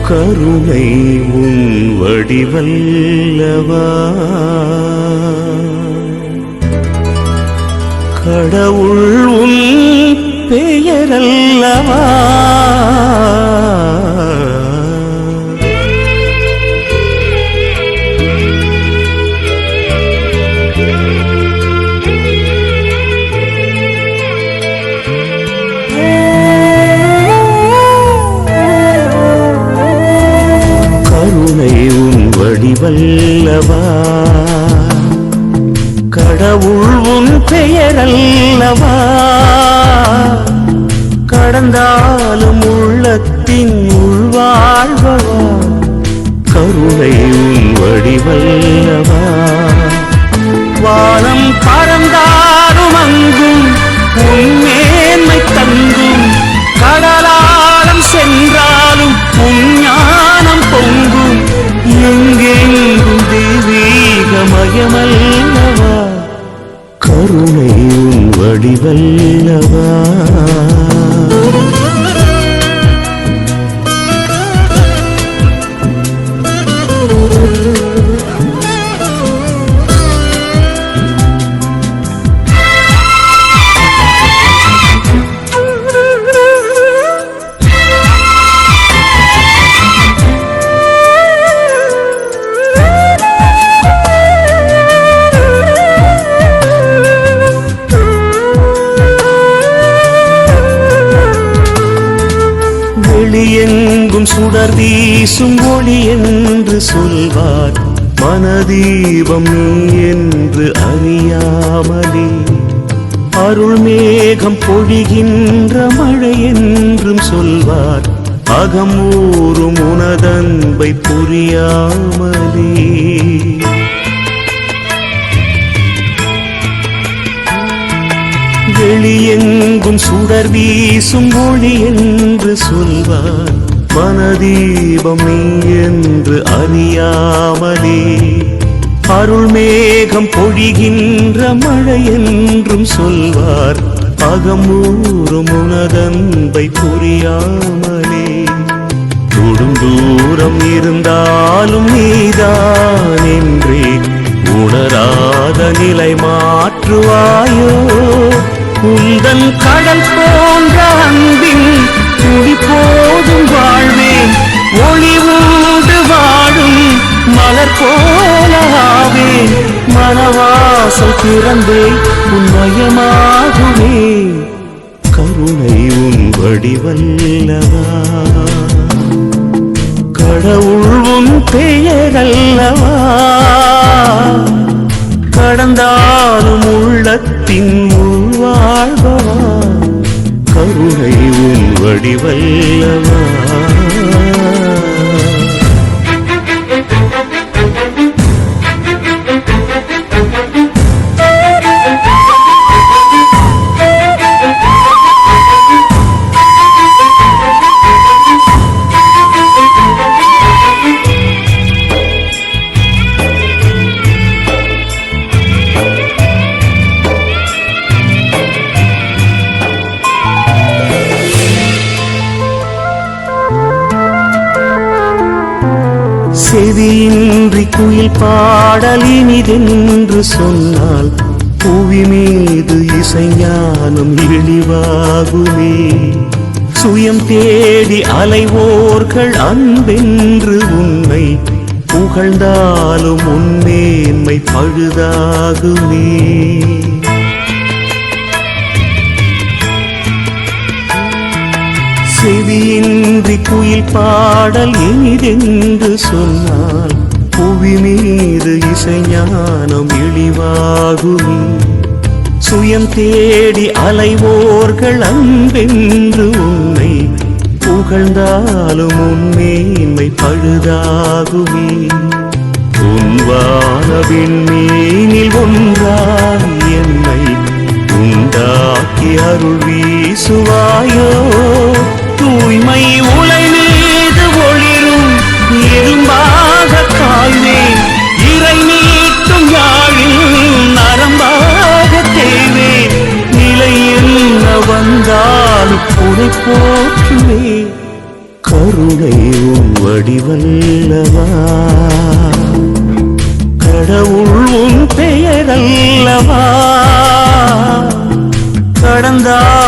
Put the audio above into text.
கருணை உன் வடிவல்லவா கடவுள் உன் பெயரல்லவா வடிவல்லவா கடவுள் உன் பெயரல்லவா கடந்தாலும் உள்ளத்தின் உள்வாழ்வவா கருணை உன் வடிவல்லவா வானம் பறந்தாலும் அங்கும் உன் மேன்மை தங்கும் கடலாலம் சென்றாலும் உன் ஞானம் பொங்கும் எங்கெங்கும் தெய்வீகமயமல்லவா கருணை உன் வடிவல்லவா எங்கும் சுடர் வீசும் ஒளி என்று சொல்வார் மனதீபம் நீ என்று அறியாமலே அருள் மேகம் பொழிகின்ற மழை என்றும் சொல்வார் அகம் ஊறும் உனதன்பை புரியாமலே வெளியெங்கும் சுடர் வீசும் ஒளி என்று சொல்வார் மனதீபம் நீ என்று அறியாமலே அருள் மேகம் பொழிகின்ற மழை என்றும் சொல்வார் அகமூறும் உனதன்பை புரியாமலே தொடும் தூரம் இருந்தாலும் நீதான் என்றே உணராத நிலை மாற்றுவாயோ உந்தன் கடல் போன்ற அன்பின் துடி போதும் வாழ்வேன் ஒளி ஊடு வாடும் மலர் போலாவேன் மனவாசல் திறந்தே உன்மயமாகுவே கருணை உன் வடிவல்லவா கடவுள் உன் பெயரல்லவா கடந்தாலும் உள்ளத்தின் உள்வாழ்வா கருணை உன் வடிவல்லவா செவியின்றி குயில் பாடல் இனிதென்று சொன்னால் புவி மீது இசைஞானம் இழிவாகுமே சுயம் தேடி அலைவோர்கள் அன்பென்று உன்னை புகழ்ந்தாலும் உன்மேன்மை பழுதாகுமே செவியின்றி குயில் பாடல் இனிதென்று சொன்னால் புவி மீது இசைஞானம் இழிவாகுமே சுயம் தேடி அலைவோர்கள் அன்பென்று உன்னை புகழ்ந்தாலும் உன்மேன்மை பழுதாகுமே உன் வானவின் மீனில் ஒன்றாய் என்னை உண்டாக்கி அருள் வீசுவாயோ தூய்மை உலை மீது ஒளிரும் இரும்பாக காய்வேன் இறை நீட்டும் யாழில் நரம்பாக தேவேன் நிலை என்ன வந்தாலும் உனை போற்றுவே கருணை கருணை உன் வடிவல்லவா கடவுள் உன் பெயரல்லவா கடந்தால்